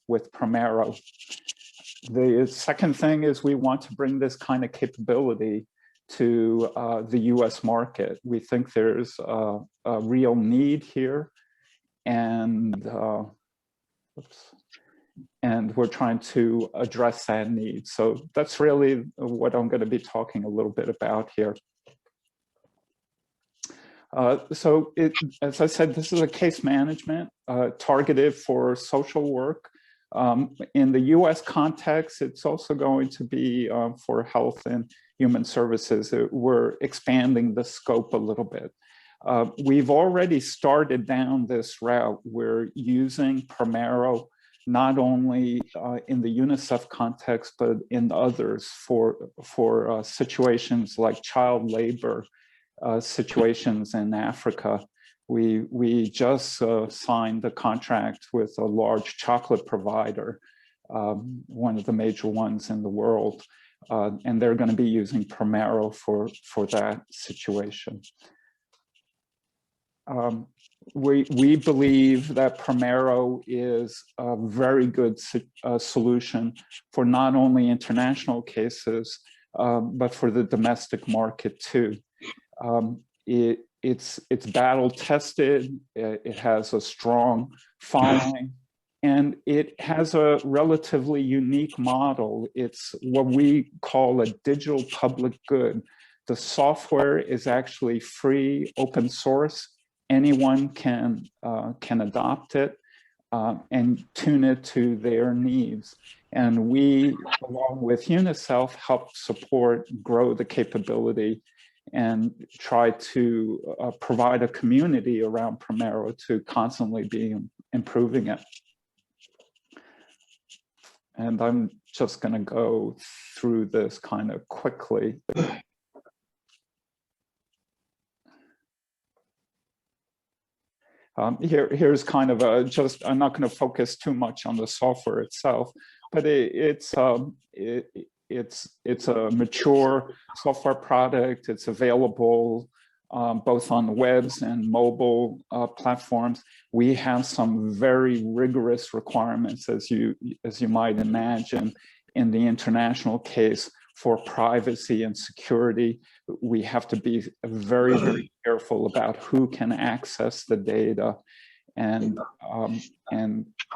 with Primero. The second thing is we want to bring this kind of capability to the US market. We think there's a real need here, and we're trying to address that need. So that's really what I'm going to be talking a little bit about here. So as I said, this is a case management targeted for social work. In the US context, it's also going to be for health and human services. We're expanding the scope a little bit. We've already started down this route. We're using Primero not only in the UNICEF context, but in others for situations like child labor situations in Africa. We just signed a contract with a large chocolate provider, one of the major ones in the world, and they're going to be using Primero for that situation. We believe that Primero is a very good solution for not only international cases, but for the domestic market too. It's battle tested, it has a strong following, and it has a relatively unique model. It's what we call a digital public good. The software is actually free, open source. Anyone can adopt it and tune it to their needs. And we, along with UNICEF, help support, grow the capability, and try to provide a community around Primero to constantly be improving it. And I'm just going to go through this kind of quickly. Here's kind of a I'm not going to focus too much on the software itself, but it's a mature software product. It's available both on webs and mobile platforms. We have some very rigorous requirements, as you might imagine, in the international case for privacy and security. We have to be very, very careful about who can access the data, and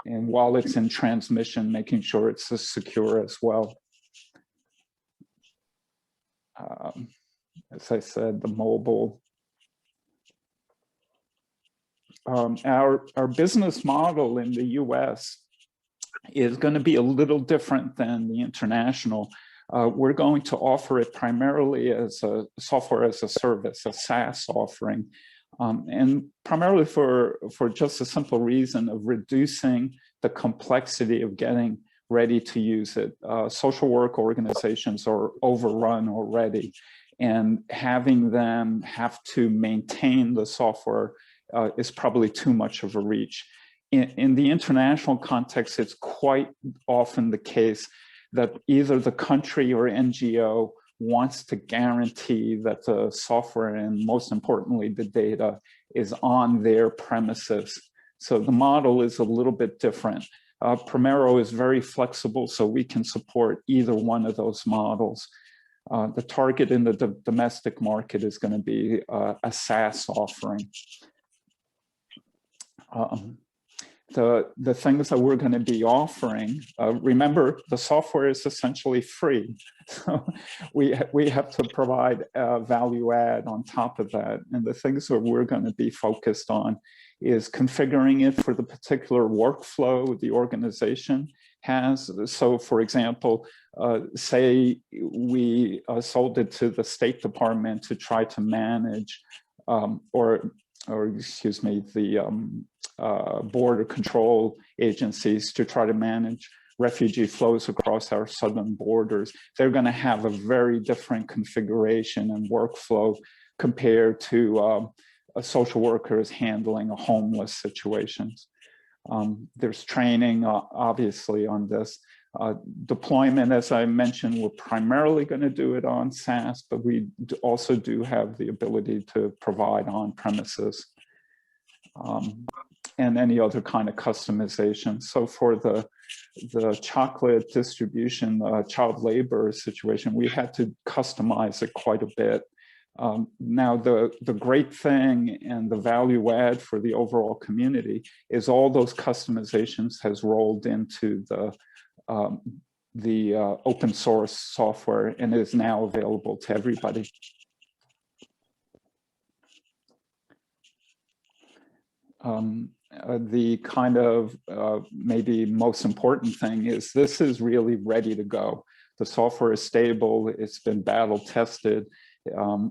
while it's in transmission, making sure it's secure as well. As I said, the mobile. Our business model in the US is going to be a little different than the international. We're going to offer it primarily as a software as a service, a SaaS offering, and primarily for just a simple reason of reducing the complexity of getting ready to use it. Social work organizations are overrun already, and having them have to maintain the software is probably too much of a reach. In the international context, it's quite often the case that either the country or NGO wants to guarantee that the software, and most importantly, the data, is on their premises. So the model is a little bit different. Primero is very flexible, so we can support either one of those models. The target in the domestic market is going to be a SaaS offering. The things that we're going to be offering, remember, the software is essentially free. So we have to provide value add on top of that. And the things that we're going to be focused on is configuring it for the particular workflow the organization has. So for example, say we sold it to the State Department to try to manage, or excuse me, the border control agencies to try to manage refugee flows across our southern borders. They're going to have a very different configuration and workflow compared to social workers handling a homeless situations. There's training, obviously, on this. Deployment, as I mentioned, we're primarily going to do it on SaaS, but we also do have the ability to provide on premises. and any other kind of customization. So for the chocolate distribution, child labor situation, we had to customize it quite a bit. Now, the great thing and the value add for the overall community is all those customizations has rolled into the open source software and is now available to everybody. The kind of maybe most important thing is this is really ready to go. The software is stable, it's been battle tested.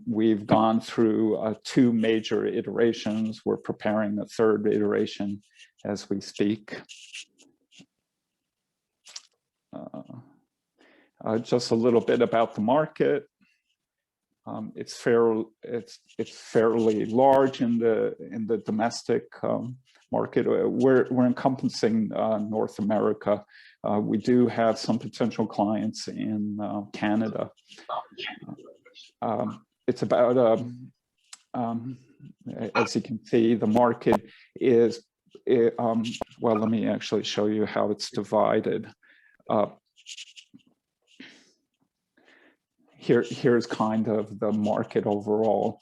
We've gone through 2 major iterations. We're preparing the 3rd iteration as we speak. Just a little bit about the market. It's fairly large in the domestic market. We're encompassing North America. We do have some potential clients in Canada. It's about as you can see, the market is well, let me actually show you how it's divided. Here's kind of the market overall.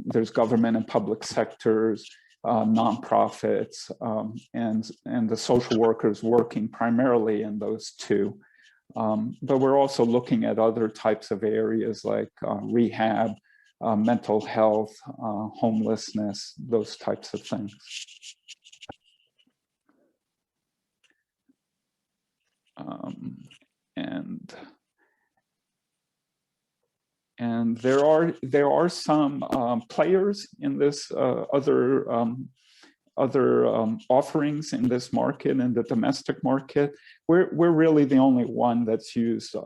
There's government and public sectors, nonprofits, and the social workers working primarily in those 2. But we're also looking at other types of areas like rehab, mental health, homelessness, those types of things. And there are some players in this other offerings in this market, in the domestic market. We're really the only one that's used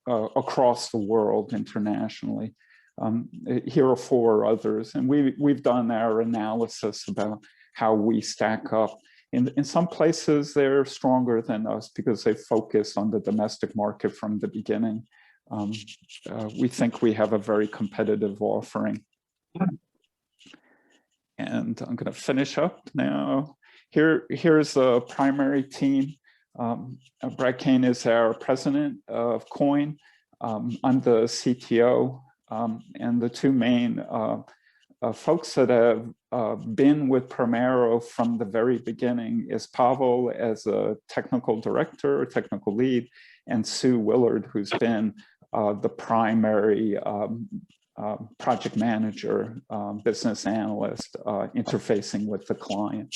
across the world internationally. Here are 4 others, and we've done our analysis about how we stack up. In some places, they're stronger than us because they focus on the domestic market from the beginning. We think we have a very competitive offering. And I'm going to finish up now. Here's the primary team. Brad Kane is our president of Quoin. I'm the CTO, and the 2 main folks that have been with Primero from the very beginning is Pavel as a technical director, technical lead, and Sue Willard, who's been the primary project manager, business analyst, interfacing with the client.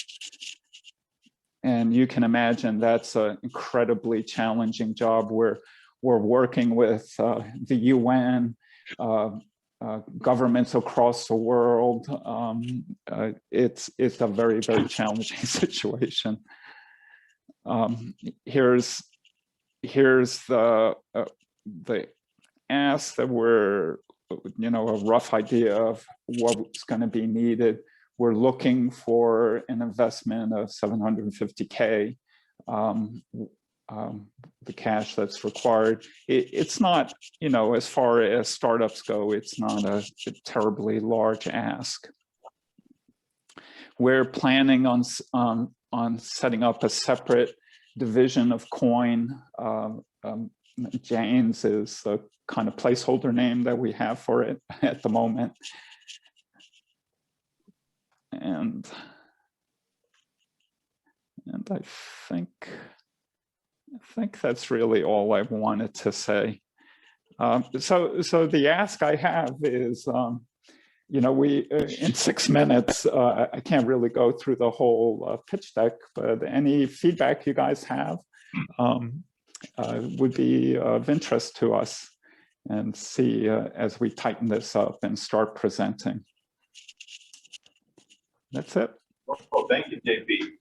And you can imagine that's an incredibly challenging job. We're working with the UN, governments across the world. It's a very, very challenging situation. Here's the ask that we're, a rough idea of what's going to be needed. We're looking for an investment of $750K. The cash that's required. It's not, as far as startups go, it's not a terribly large ask. We're planning on setting up a separate division of Quoin. Jane's is the kind of placeholder name that we have for it at the moment. And I think that's really all I wanted to say. So the ask I have is, we in 6 minutes, I can't really go through the whole pitch deck, but any feedback you guys have would be of interest to us, and see as we tighten this up and start presenting. That's it. Well, thank you, JP.